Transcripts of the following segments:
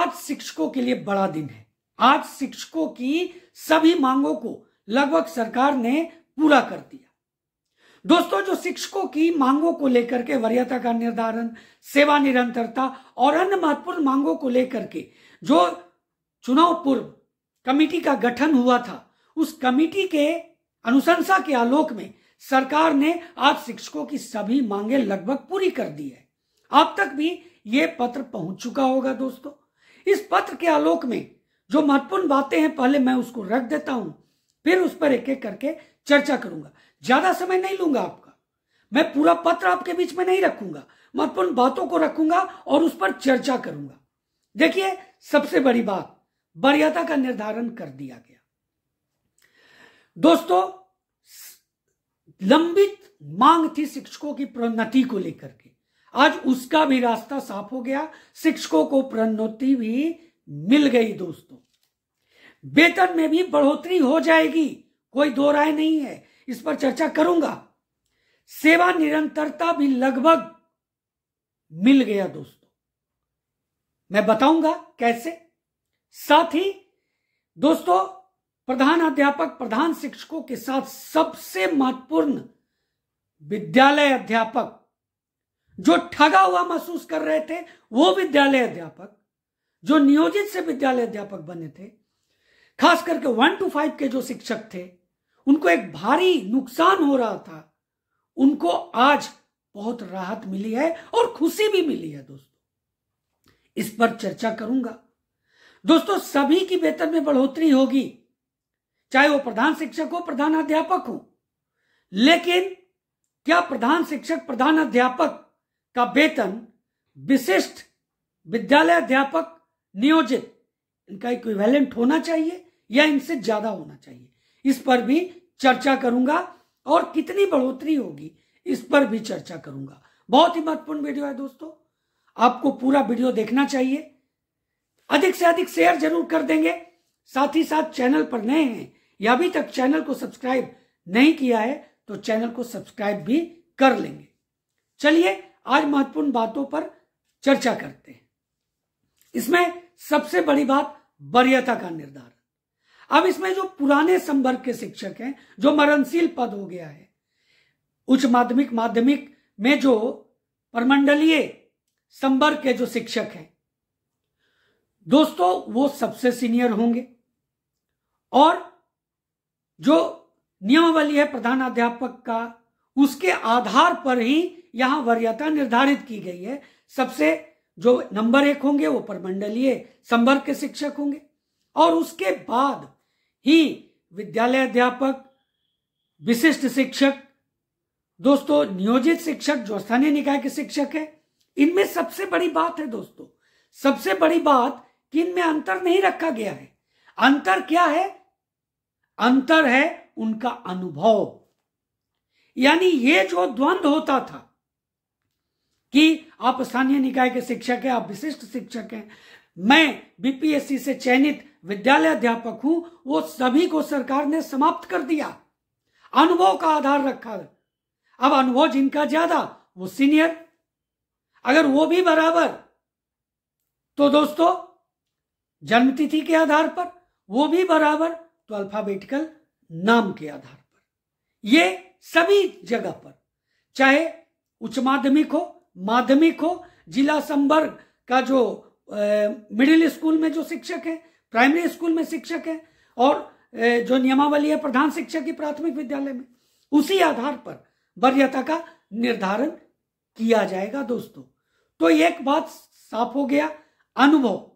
आज शिक्षकों के लिए बड़ा दिन है। आज शिक्षकों की सभी मांगों को लगभग सरकार ने पूरा कर दिया। दोस्तों, जो शिक्षकों की मांगों को लेकर के वरीयता का निर्धारण, सेवा निरंतरता और अन्य महत्वपूर्ण मांगों को लेकर के जो चुनाव पूर्व कमेटी का गठन हुआ था, उस कमेटी के अनुशंसा के आलोक में सरकार ने आज शिक्षकों की सभी मांगे लगभग पूरी कर दी है। आप तक भी ये पत्र पहुंच चुका होगा। दोस्तों, इस पत्र के आलोक में जो महत्वपूर्ण बातें हैं, पहले मैं उसको रख देता हूं, फिर उस पर एक एक करके चर्चा करूंगा। ज्यादा समय नहीं लूंगा आपका, मैं पूरा पत्र आपके बीच में नहीं रखूंगा, महत्वपूर्ण बातों को रखूंगा और उस पर चर्चा करूंगा। देखिए, सबसे बड़ी बात, वरीयता का निर्धारण कर दिया गया। दोस्तों, लंबित मांग थी शिक्षकों की प्रोन्नति को लेकर के, आज उसका भी रास्ता साफ हो गया। शिक्षकों को प्रोन्नति भी मिल गई। दोस्तों, वेतन में भी बढ़ोतरी हो जाएगी, कोई दो राय नहीं है, इस पर चर्चा करूंगा। सेवा निरंतरता भी लगभग मिल गया। दोस्तों, मैं बताऊंगा कैसे। साथ ही दोस्तों, प्रधान अध्यापक, प्रधान शिक्षकों के साथ सबसे महत्वपूर्ण विद्यालय अध्यापक जो ठगा हुआ महसूस कर रहे थे, वो विद्यालय अध्यापक जो नियोजित से विद्यालय अध्यापक बने थे, खास करके 1 to 5 के जो शिक्षक थे, उनको एक भारी नुकसान हो रहा था, उनको आज बहुत राहत मिली है और खुशी भी मिली है। दोस्तों, इस पर चर्चा करूंगा। दोस्तों, सभी की वेतन में बढ़ोतरी होगी, चाहे वो प्रधान शिक्षक हो, प्रधान अध्यापक हो। लेकिन क्या प्रधान शिक्षक, प्रधान अध्यापक का वेतन विशिष्ट विद्यालय अध्यापक, नियोजित, इनका इक्विवेलेंट होना चाहिए या इनसे ज्यादा होना चाहिए? इस पर भी चर्चा करूंगा और कितनी बढ़ोतरी होगी इस पर भी चर्चा करूंगा। बहुत ही महत्वपूर्ण वीडियो है दोस्तों, आपको पूरा वीडियो देखना चाहिए। अधिक से अधिक शेयर जरूर कर देंगे। साथ ही साथ चैनल पर नए हैं या अभी तक चैनल को सब्सक्राइब नहीं किया है तो चैनल को सब्सक्राइब भी कर लेंगे। चलिए आज महत्वपूर्ण बातों पर चर्चा करते हैं। इसमें सबसे बड़ी बात वरीयता का निर्धारण। अब इसमें जो पुराने संवर्ग के शिक्षक हैं, जो मरणशील पद हो गया है, उच्च माध्यमिक, माध्यमिक में जो प्रमंडलीय संवर्ग के जो शिक्षक हैं दोस्तों, वो सबसे सीनियर होंगे और जो नियमावली है प्रधानाध्यापक का, उसके आधार पर ही यहां वरीयता निर्धारित की गई है। सबसे जो नंबर 1 होंगे वो प्रमंडलीय संवर्ग के शिक्षक होंगे और उसके बाद ही विद्यालय अध्यापक, विशिष्ट शिक्षक, दोस्तों नियोजित शिक्षक जो स्थानीय निकाय के शिक्षक है। इनमें सबसे बड़ी बात है दोस्तों, सबसे बड़ी बात कि इनमें अंतर नहीं रखा गया है। अंतर क्या है? अंतर है उनका अनुभव। यानी ये जो द्वंद्व होता था कि आप स्थानीय निकाय के शिक्षक हैं, आप विशिष्ट शिक्षक हैं, मैं बीपीएससी से चयनित विद्यालय अध्यापक हूं, वो सभी को सरकार ने समाप्त कर दिया। अनुभव का आधार रखा। अब अनुभव जिनका ज्यादा वो सीनियर, अगर वो भी बराबर तो दोस्तों जन्म तिथि के आधार पर, वो भी बराबर तो अल्फाबेटिकल नाम के आधार पर। ये सभी जगह पर, चाहे उच्च माध्यमिक हो, माध्यमिक हो, जिला संवर्ग का जो मिडिल स्कूल में जो शिक्षक है, प्राइमरी स्कूल में शिक्षक है और जो नियमावली है प्रधान शिक्षक की प्राथमिक विद्यालय में, उसी आधार पर वरीयता का निर्धारण किया जाएगा दोस्तों। तो एक बात साफ हो गया, अनुभव।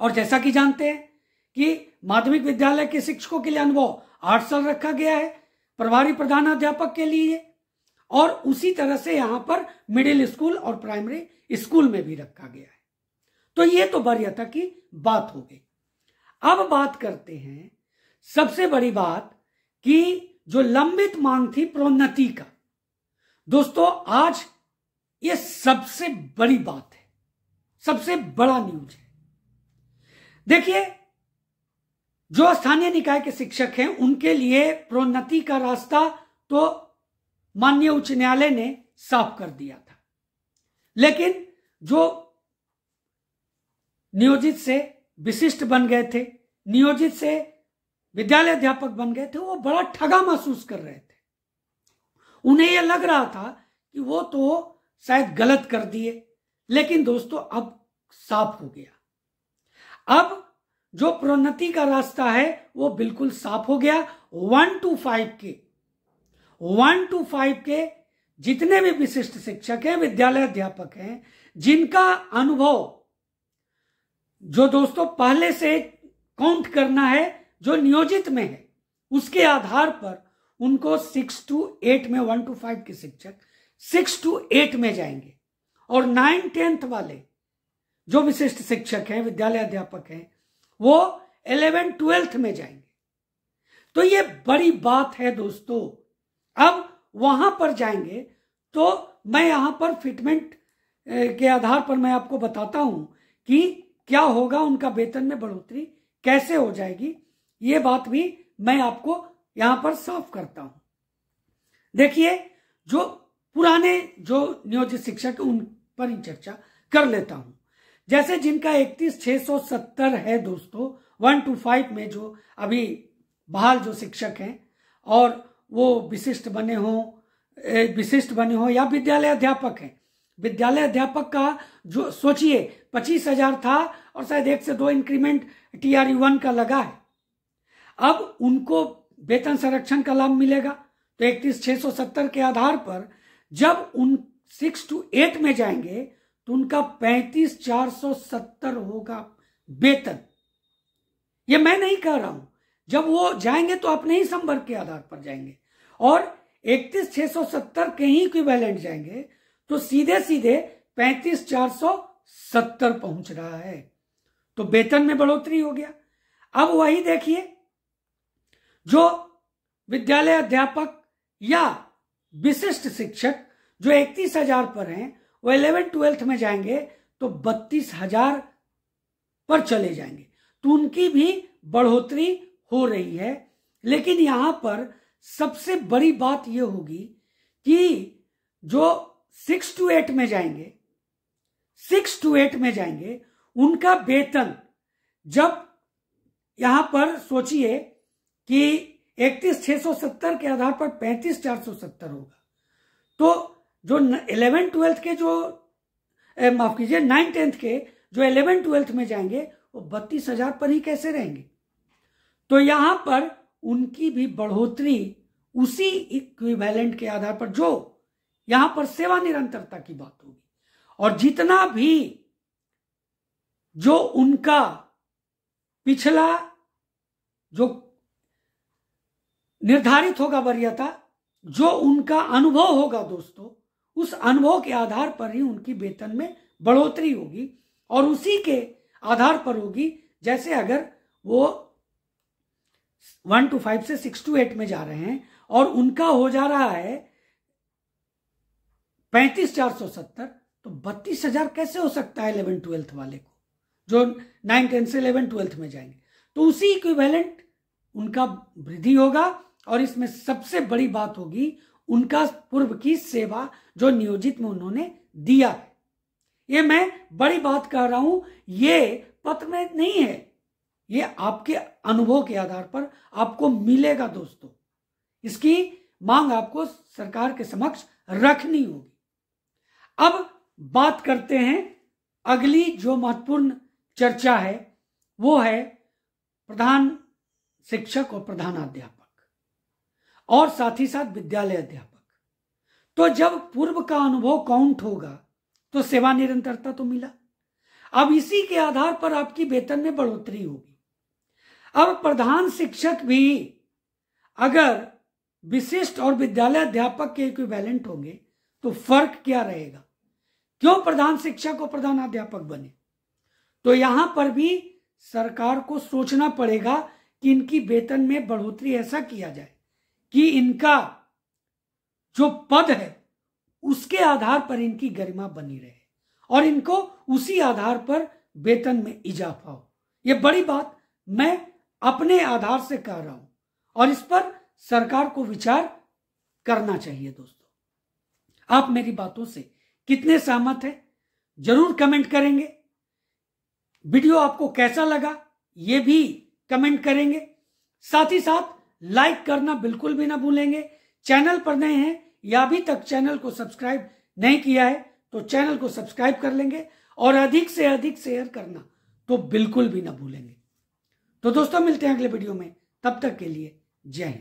और जैसा कि जानते हैं कि माध्यमिक विद्यालय के शिक्षकों के लिए अनुभव 8 साल रखा गया है, प्रभारी प्रधानाध्यापक के लिए, और उसी तरह से यहां पर मिडिल स्कूल और प्राइमरी स्कूल में भी रखा गया है। तो ये तो वरीयता की बात हो गई। अब बात करते हैं सबसे बड़ी बात कि जो लंबित मांग थी प्रोन्नति का। दोस्तों आज ये सबसे बड़ी बात है, सबसे बड़ा न्यूज है। देखिए, जो स्थानीय निकाय के शिक्षक हैं उनके लिए प्रोन्नति का रास्ता तो माननीय उच्च न्यायालय ने साफ कर दिया था, लेकिन जो नियोजित से विशिष्ट बन गए थे, नियोजित से विद्यालय अध्यापक बन गए थे, वो बड़ा ठगा महसूस कर रहे थे। उन्हें यह लग रहा था कि वो तो शायद गलत कर दिए, लेकिन दोस्तों अब साफ हो गया। अब जो प्रोन्नति का रास्ता है वो बिल्कुल साफ हो गया। 1 to 5 के जितने भी विशिष्ट शिक्षक हैं, विद्यालय अध्यापक हैं, जिनका अनुभव जो दोस्तों पहले से काउंट करना है, जो नियोजित में है, उसके आधार पर उनको 6 to 8 में 1 to 5 के शिक्षक 6 to 8 में जाएंगे, और 9, 10th वाले जो विशिष्ट शिक्षक हैं, विद्यालय अध्यापक हैं, वो 11, 12th में जाएंगे। तो ये बड़ी बात है दोस्तों। अब वहां पर जाएंगे तो मैं यहां पर फिटमेंट के आधार पर मैं आपको बताता हूं कि क्या होगा, उनका वेतन में बढ़ोतरी कैसे हो जाएगी, ये बात भी मैं आपको यहां पर साफ करता हूं। देखिए, जो पुराने जो नियोजित शिक्षक उन पर ही चर्चा कर लेता हूं। जैसे जिनका 31,670 है दोस्तों, 1 to 5 में जो अभी बहाल जो शिक्षक हैं, और वो विशिष्ट बने हो या विद्यालय अध्यापक हैं। विद्यालय अध्यापक का जो सोचिए 25,000 था, और शायद 1 से 2 इंक्रीमेंट TRE1 का लगा है। अब उनको वेतन संरक्षण का लाभ मिलेगा। तो 31,670 के आधार पर जब उन 6 to 8 में जाएंगे तो उनका 35,470 होगा वेतन। ये मैं नहीं कह रहा हूं, जब वो जाएंगे तो अपने ही संवर्ग के आधार पर जाएंगे, और 31,670 के ही इक्विवेलेंट जाएंगे तो सीधे सीधे 35,470 पहुंच रहा है। तो वेतन में बढ़ोतरी हो गया। अब वही देखिए, जो विद्यालय अध्यापक या विशिष्ट शिक्षक जो 31,000 पर हैं, वो 11, 12th में जाएंगे तो 32,000 पर चले जाएंगे। तो उनकी भी बढ़ोतरी हो रही है। लेकिन यहां पर सबसे बड़ी बात यह होगी कि जो 6 to 8 में जाएंगे, 6 to 8 में जाएंगे, उनका वेतन जब यहां पर सोचिए कि 31,670 के आधार पर 35,470 होगा, तो जो 11, 12th के जो माफ कीजिए 9, 10th के जो 11, 12th में जाएंगे वो 32,000 पर ही कैसे रहेंगे। तो यहां पर उनकी भी बढ़ोतरी उसी इक्विवेलेंट के आधार पर, जो यहां पर सेवा निरंतरता की बात होगी, और जितना भी जो उनका पिछला जो निर्धारित होगा वरीयता, जो उनका अनुभव होगा दोस्तों, उस अनुभव के आधार पर ही उनकी वेतन में बढ़ोतरी होगी, और उसी के आधार पर होगी। जैसे अगर वो 1 to 5 से 6 to 8 में जा रहे हैं और उनका हो जा रहा है 35,470, तो 32,000 कैसे हो सकता है 11, 12th वाले को, जो 9, 10 से 11, 12th में जाएंगे। तो उसी इक्विवेलेंट उनका वृद्धि होगा। और इसमें सबसे बड़ी बात होगी उनका पूर्व की सेवा जो नियोजित में उन्होंने दिया है। ये मैं बड़ी बात कह रहा हूं, ये पत्र में नहीं है, ये आपके अनुभव के आधार पर आपको मिलेगा दोस्तों। इसकी मांग आपको सरकार के समक्ष रखनी होगी। अब बात करते हैं अगली जो महत्वपूर्ण चर्चा है, वो है प्रधान शिक्षक और प्रधानाध्यापक, और साथ ही साथ विद्यालय अध्यापक। तो जब पूर्व का अनुभव काउंट होगा तो सेवा निरंतरता तो मिला। अब इसी के आधार पर आपकी वेतन में बढ़ोतरी होगी। अब प्रधान शिक्षक भी अगर विशिष्ट और विद्यालय अध्यापक के इक्विवेलेंट होंगे तो फर्क क्या रहेगा, क्यों प्रधान शिक्षक और प्रधानाध्यापक बने। तो यहां पर भी सरकार को सोचना पड़ेगा कि इनकी वेतन में बढ़ोतरी ऐसा किया जाए कि इनका जो पद है उसके आधार पर इनकी गरिमा बनी रहे, और इनको उसी आधार पर वेतन में इजाफा हो। यह बड़ी बात मैं अपने आधार से कह रहा हूं, और इस पर सरकार को विचार करना चाहिए। दोस्तों, आप मेरी बातों से कितने सहमत हैं जरूर कमेंट करेंगे। वीडियो आपको कैसा लगा ये भी कमेंट करेंगे। साथ ही साथ लाइक करना बिल्कुल भी ना भूलेंगे। चैनल पर नए हैं या अभी तक चैनल को सब्सक्राइब नहीं किया है तो चैनल को सब्सक्राइब कर लेंगे और अधिक से अधिक शेयर करना तो बिल्कुल भी ना भूलेंगे। तो दोस्तों मिलते हैं अगले वीडियो में, तब तक के लिए जय हिंद।